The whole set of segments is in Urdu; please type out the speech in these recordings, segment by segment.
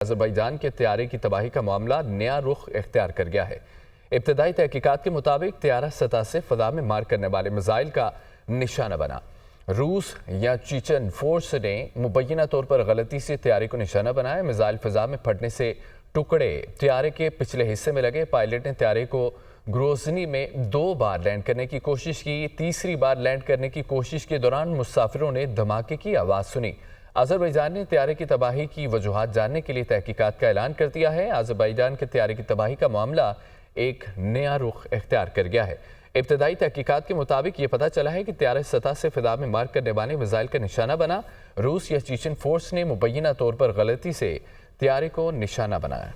آذربائیجان کے طیارے کی تباہی کا معاملہ نیا رخ اختیار کر گیا ہے۔ ابتدائی تحقیقات کے مطابق طیارہ سطح سے فضا میں مار کرنے والے میزائل کا نشانہ بنا۔ روس یا چیچن فورس نے مبینہ طور پر غلطی سے طیارے کو نشانہ بنایا۔ میزائل فضا میں پھٹنے سے ٹکڑے طیارے کے پچھلے حصے میں لگے۔ پائلٹ نے طیارے کو گروزنی میں 2 بار لینڈ کرنے کی کوشش کی۔ تیسری بار لینڈ کرنے کی کوشش کے دوران مسافروں نے دھماکے کی آواز سنی۔ آذربائیجان نے طیارے کی تباہی کی وجوہات جاننے کے لیے تحقیقات کا اعلان کر دیا ہے۔ آذربائیجان کے طیارے کی تباہی کا معاملہ ایک نیا رخ اختیار کر گیا ہے۔ ابتدائی تحقیقات کے مطابق یہ پتہ چلا ہے کہ طیارہ سطح سے فضا میں مار کرنے والے میزائل کا نشانہ بنا۔ روس یا چیچن فورس نے مبینہ طور پر غلطی سے طیارے کو نشانہ بنایا۔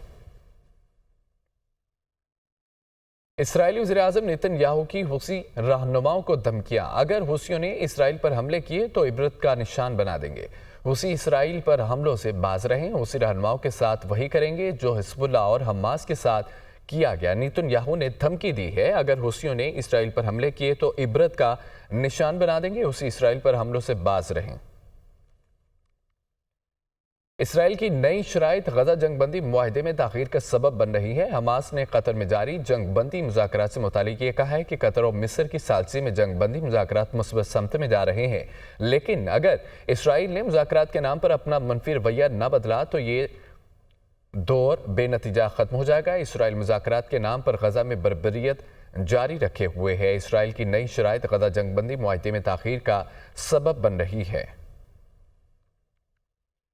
اسرائیلی وزیراعظم نیتن یاہو کی حوثی رہنماؤں کو دھمکیاں۔ اگر حوثیوں نے اسرائیل پر حملے کیے تو عبرت کا نشان بنا دیں گے۔ حوثی اسرائیل پر حملوں سے باز رہیں۔ حوثی رہنماؤں کے ساتھ وہی کریں گے جو حزب اللہ اور حماس کے ساتھ کیا گیا۔ نیتن یاہو نے دھمکی دی ہے اگر حوثیوں نے اسرائیل پر حملے کیے تو عبرت کا نشان بنا دیں گے۔ حوثی اسرائیل پر حملوں سے باز رہیں۔ اسرائیل کی نئی شرائط غزہ جنگ بندی معاہدے میں تاخیر کا سبب بن رہی ہے۔ حماس نے قطر میں جاری جنگ بندی مذاکرات سے متعلق یہ کہا ہے کہ قطر اور مصر کی ثالثی میں جنگ بندی مذاکرات مثبت سمت میں جا رہے ہیں، لیکن اگر اسرائیل نے مذاکرات کے نام پر اپنا منفی رویہ نہ بدلا تو یہ دور بے نتیجہ ختم ہو جائے گا۔ اسرائیل مذاکرات کے نام پر غزہ میں بربریت جاری رکھے ہوئے ہے۔ اسرائیل کی نئی شرائط غزہ جنگ بندی معاہدے میں تاخیر کا سبب بن رہی ہے۔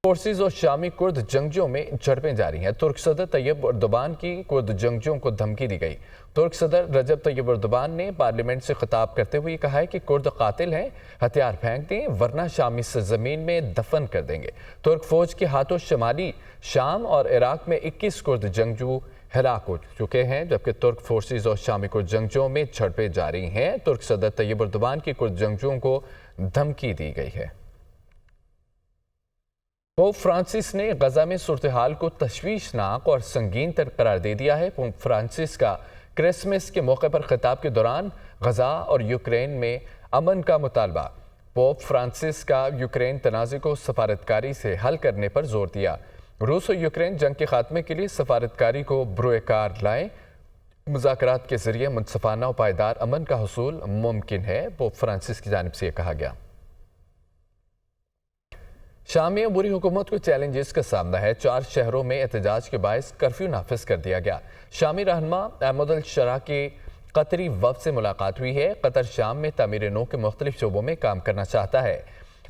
فورسز اور شامی کرد جنگجوؤں میں جھڑپیں جاری ہیں۔ ترک صدر طیب اردوغان کی کرد جنگجوؤں کو دھمکی دی گئی۔ ترک صدر رجب طیب اردوغان نے پارلیمنٹ سے خطاب کرتے ہوئے کہا ہے کہ کرد قاتل ہیں، ہتھیار پھینک دیں ورنہ شامی سرزمین میں دفن کر دیں گے۔ ترک فوج کے ہاتھوں شمالی شام اور عراق میں 21 کرد جنگجو ہلاک ہو چکے ہیں، جبکہ ترک فورسز اور شامی کرد جنگجوؤں میں جھڑپیں جاری ہیں۔ ترک صدر طیب اردوغان کی کرد جنگجوؤں کو دھمکی دی گئی ہے۔ پوپ فرانسس نے غزہ میں صورتحال کو تشویشناک اور سنگین تر قرار دے دیا ہے۔ پوپ فرانسس کا کرسمس کے موقع پر خطاب کے دوران غزہ اور یوکرین میں امن کا مطالبہ۔ پوپ فرانسس کا یوکرین تنازع کو سفارتکاری سے حل کرنے پر زور دیا۔ روس اور یوکرین جنگ کے خاتمے کے لیے سفارتکاری کو بروئے کار لائیں۔ مذاکرات کے ذریعے منصفانہ و پائیدار امن کا حصول ممکن ہے، پوپ فرانسس کی جانب سے یہ کہا گیا۔ شام میں عبوری حکومت کو چیلنجز کا سامنا ہے۔ 4 شہروں میں احتجاج کے باعث کرفیو نافذ کر دیا گیا۔ شامی رہنما احمد الشرا کی قطری وفد سے ملاقات ہوئی ہے۔ قطر شام میں تعمیر نو کے مختلف شعبوں میں کام کرنا چاہتا ہے۔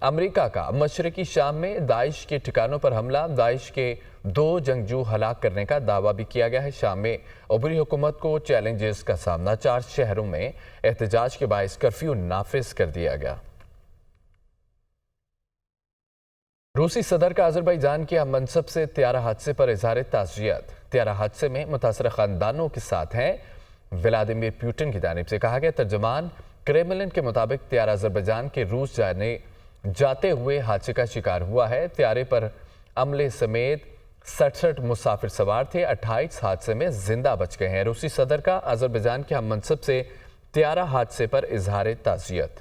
امریکہ کا مشرقی شام میں داعش کے ٹھکانوں پر حملہ، داعش کے 2 جنگجو ہلاک کرنے کا دعویٰ بھی کیا گیا ہے۔ شام میں عبوری حکومت کو چیلنجز کا سامنا، 4 شہروں میں احتجاج کے باعث کرفیو نافذ کر دیا گیا۔ روسی صدر کا آذربائیجان کے ہم منصب سے طیارہ حادثے پر اظہار تعزیت۔ طیارہ حادثے میں متاثرہ خاندانوں کے ساتھ ہیں ولادیمیر پوٹن کی جانب سے کہا گیا۔ ترجمان کریملن کے مطابق طیارہ آذربائیجان کے روس جاتے ہوئے حادثے کا شکار ہوا ہے۔ طیارے پر عملے سمیت 67 مسافر سوار تھے، 28 حادثے میں زندہ بچ گئے ہیں۔ روسی صدر کا آذربائیجان کے ہم منصب سے طیارہ حادثے پر اظہار تعزیت۔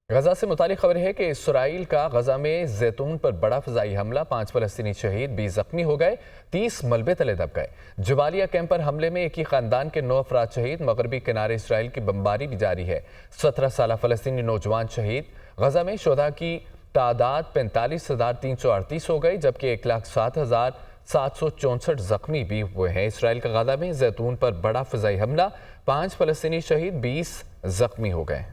غزہ سے متعلق خبر ہے کہ اسرائیل کا غزہ میں زیتون پر بڑا فضائی حملہ، 5 فلسطینی شہید، 20 زخمی ہو گئے، 30 ملبے تلے دب گئے۔ جبالیہ کیمپ پر حملے میں ایک ہی خاندان کے 9 افراد شہید۔ مغربی کنارے اسرائیل کی بمباری بھی جاری ہے، 17 سالہ فلسطینی نوجوان شہید۔ غزہ میں شہداء کی تعداد 45,338 ہو گئی، جبکہ 1,07,764 زخمی بھی ہوئے ہیں۔ اسرائیل کا غزہ میں زیتون پر بڑا فضائی حملہ، 5 فلسطینی شہید، 20 زخمی ہو گئے۔